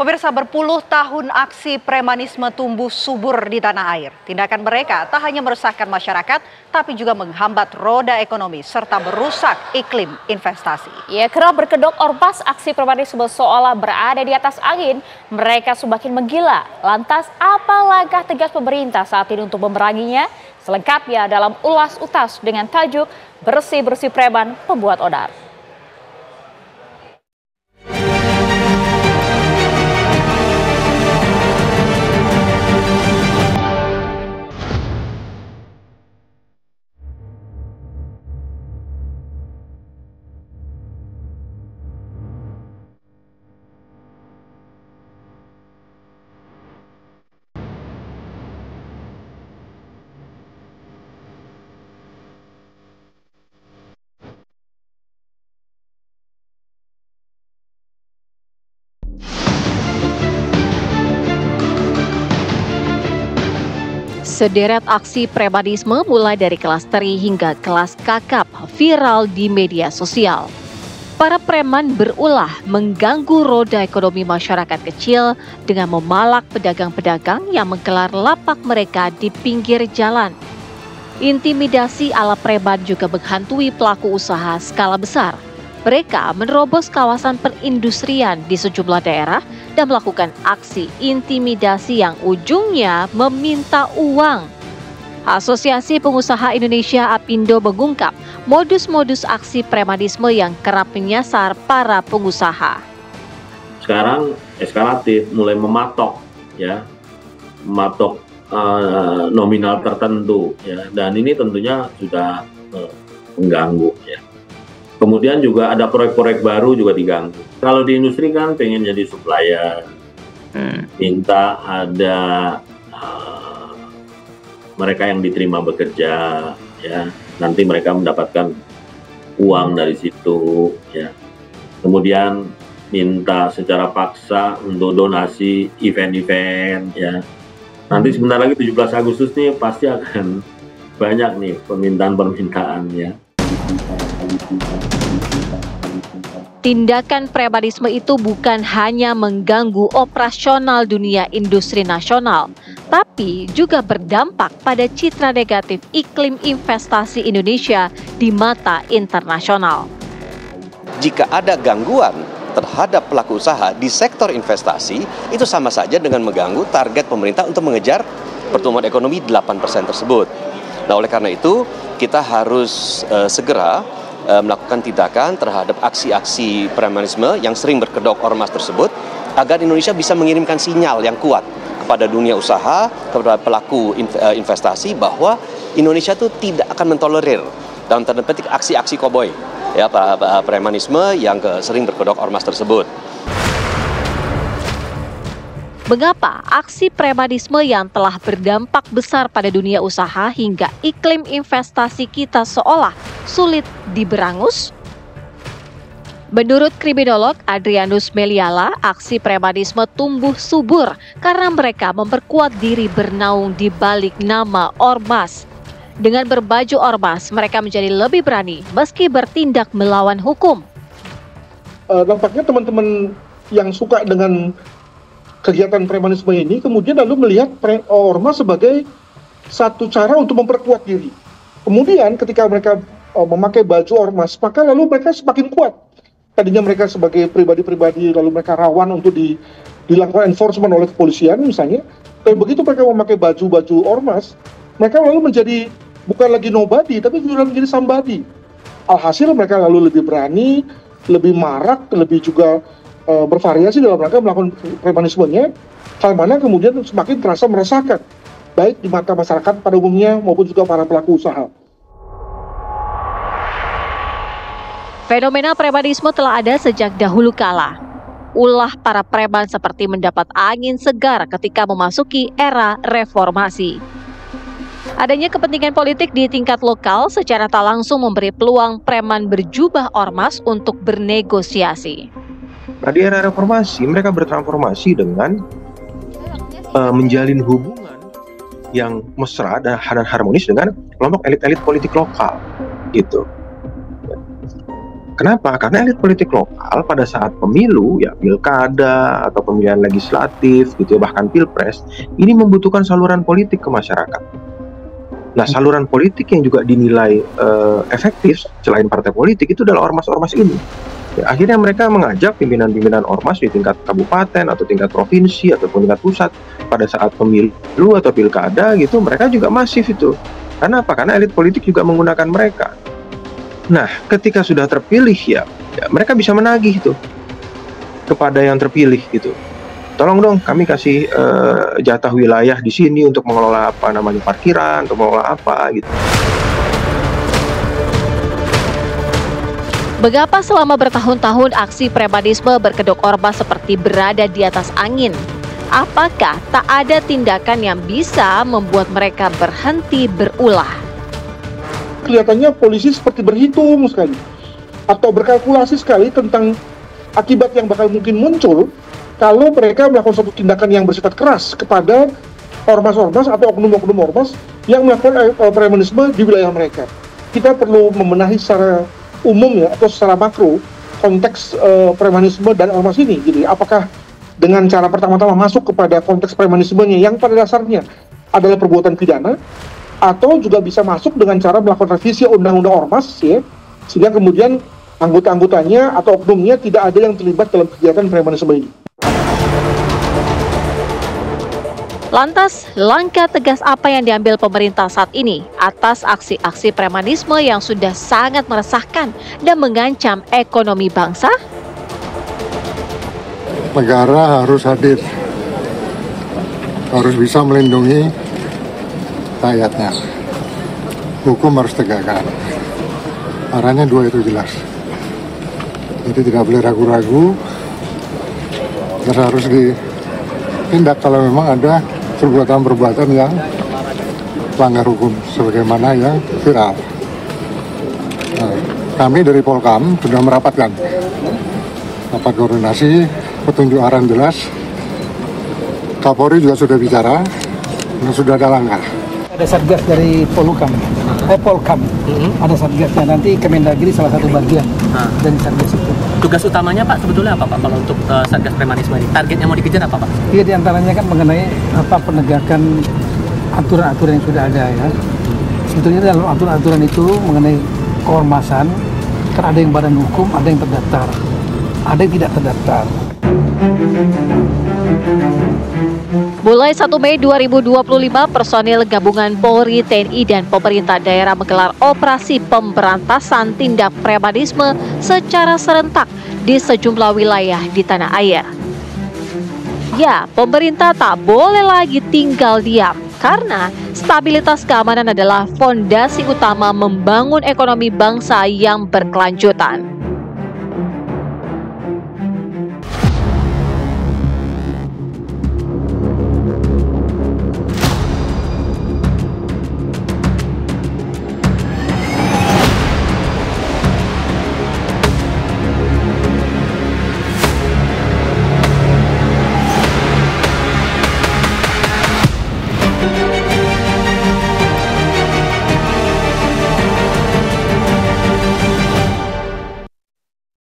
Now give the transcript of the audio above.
Pemirsa, berpuluh tahun aksi premanisme tumbuh subur di tanah air. Tindakan mereka tak hanya meresahkan masyarakat, tapi juga menghambat roda ekonomi serta merusak iklim investasi. Ya, kerap berkedok ormas, aksi premanisme seolah berada di atas angin. Mereka semakin menggila. Lantas apa langkah tegas pemerintah saat ini untuk memeranginya? Selengkapnya dalam Ulas Utas dengan tajuk Bersih-bersih Preman Pembuat Onar. Sederet aksi premanisme mulai dari kelas teri hingga kelas kakap viral di media sosial. Para preman berulah mengganggu roda ekonomi masyarakat kecil dengan memalak pedagang-pedagang yang menggelar lapak mereka di pinggir jalan. Intimidasi ala preman juga menghantui pelaku usaha skala besar. Mereka menerobos kawasan perindustrian di sejumlah daerah dan melakukan aksi intimidasi yang ujungnya meminta uang. Asosiasi Pengusaha Indonesia APindo mengungkap modus-modus aksi premanisme yang kerap menyasar para pengusaha. Sekarang eskalatif, mulai mematok nominal tertentu ya, dan ini tentunya sudah mengganggu ya. Kemudian juga ada proyek-proyek baru juga diganggu. Kalau di industri kan pengen jadi supplier, minta ada mereka yang diterima bekerja, ya nanti mereka mendapatkan uang dari situ, ya. Kemudian minta secara paksa untuk donasi event-event, ya. Nanti sebentar lagi 17 Agustus nih pasti akan banyak nih permintaan-permintaan, ya. Tindakan premanisme itu bukan hanya mengganggu operasional dunia industri nasional, tapi juga berdampak pada citra negatif iklim investasi Indonesia di mata internasional. Jika ada gangguan terhadap pelaku usaha di sektor investasi, itu sama saja dengan mengganggu target pemerintah untuk mengejar pertumbuhan ekonomi 8% tersebut. Nah, oleh karena itu, kita harus segera melakukan tindakan terhadap aksi-aksi premanisme yang sering berkedok ormas tersebut agar Indonesia bisa mengirimkan sinyal yang kuat kepada dunia usaha, kepada pelaku investasi bahwa Indonesia itu tidak akan mentolerir dalam tanda petik aksi-aksi koboi ya premanisme yang sering berkedok ormas tersebut. Mengapa aksi premanisme yang telah berdampak besar pada dunia usaha hingga iklim investasi kita seolah sulit diberangus? Menurut kriminolog Adrianus Meliala, aksi premanisme tumbuh subur karena mereka memperkuat diri bernaung di balik nama ormas. Dengan berbaju ormas, mereka menjadi lebih berani meski bertindak melawan hukum. Nampaknya teman-teman yang suka dengan kegiatan premanisme ini kemudian lalu melihat ormas sebagai satu cara untuk memperkuat diri. Kemudian ketika mereka memakai baju ormas, maka lalu mereka semakin kuat. Tadinya mereka sebagai pribadi-pribadi lalu mereka rawan untuk dilakukan enforcement oleh kepolisian misalnya. Dan begitu mereka memakai baju-baju ormas, mereka lalu menjadi bukan lagi nobody tapi juga menjadi somebody. Alhasil mereka lalu lebih berani, lebih marak, lebih juga bervariasi dalam rangka melakukan premanismenya, hal mana kemudian semakin terasa meresahkan, baik di mata masyarakat pada umumnya maupun juga para pelaku usaha. Fenomena premanisme telah ada sejak dahulu kala. Ulah para preman seperti mendapat angin segar ketika memasuki era reformasi. Adanya kepentingan politik di tingkat lokal secara tak langsung memberi peluang preman berjubah ormas untuk bernegosiasi. Nah, di era reformasi mereka bertransformasi dengan menjalin hubungan yang mesra dan harmonis dengan kelompok elit-elit politik lokal, gitu. Kenapa? Karena elit politik lokal pada saat pemilu, ya pilkada atau pemilihan legislatif gitu ya, bahkan pilpres, ini membutuhkan saluran politik ke masyarakat. Nah, saluran politik yang juga dinilai efektif selain partai politik itu adalah ormas-ormas ini. Ya, akhirnya mereka mengajak pimpinan-pimpinan ormas di tingkat kabupaten atau tingkat provinsi ataupun tingkat pusat pada saat pemilu atau pilkada gitu, mereka juga masif itu. Karena apa? Karena elit politik juga menggunakan mereka. Nah, ketika sudah terpilih ya mereka bisa menagih tuh kepada yang terpilih gitu. Tolong dong, kami kasih jatah wilayah di sini untuk mengelola parkiran, untuk mengelola apa gitu. Mengapa selama bertahun-tahun aksi premanisme berkedok ormas seperti berada di atas angin? Apakah tak ada tindakan yang bisa membuat mereka berhenti berulah? Kelihatannya polisi seperti berhitung sekali atau berkalkulasi sekali tentang akibat yang bakal mungkin muncul kalau mereka melakukan suatu tindakan yang bersifat keras kepada ormas-ormas atau oknum-oknum ormas yang melakukan premanisme di wilayah mereka. Kita perlu membenahi secara umum ya atau secara makro konteks premanisme dan ormas ini. Jadi apakah dengan cara pertama-tama masuk kepada konteks premanismenya yang pada dasarnya adalah perbuatan pidana, atau juga bisa masuk dengan cara melakukan revisi undang-undang ormas ya, sehingga kemudian anggota-anggotanya atau oknumnya tidak ada yang terlibat dalam kegiatan premanisme ini. Lantas, langkah tegas apa yang diambil pemerintah saat ini atas aksi-aksi premanisme yang sudah sangat meresahkan dan mengancam ekonomi bangsa? Negara harus hadir, harus bisa melindungi rakyatnya. Hukum harus tegakkan. Arahnya dua itu jelas. Jadi tidak boleh ragu-ragu. Dan harus ditindak kalau memang ada perbuatan-perbuatan yang melanggar hukum, sebagaimana yang viral. Nah, kami dari Polkam sudah merapatkan rapat koordinasi, petunjuk arahan jelas. Kapolri juga sudah bicara, dan sudah ada langkah. Ada satgas dari Polkam, ada satgasnya, nanti Kemendagri salah satu bagian dari satgas itu. Tugas utamanya Pak sebetulnya apa Pak kalau untuk satgas premanisme ini? Targetnya mau dikejar apa Pak? Iya, diantaranya kan mengenai penegakan aturan-aturan yang sudah ada ya. Sebetulnya dalam aturan-aturan itu mengenai keormasan, kan ada yang badan hukum, ada yang terdaftar, ada yang tidak terdaftar. Mulai 1 Mei 2025, personil gabungan Polri, TNI, dan pemerintah daerah menggelar operasi pemberantasan tindak premanisme secara serentak di sejumlah wilayah di tanah air. Ya, pemerintah tak boleh lagi tinggal diam karena stabilitas keamanan adalah fondasi utama membangun ekonomi bangsa yang berkelanjutan.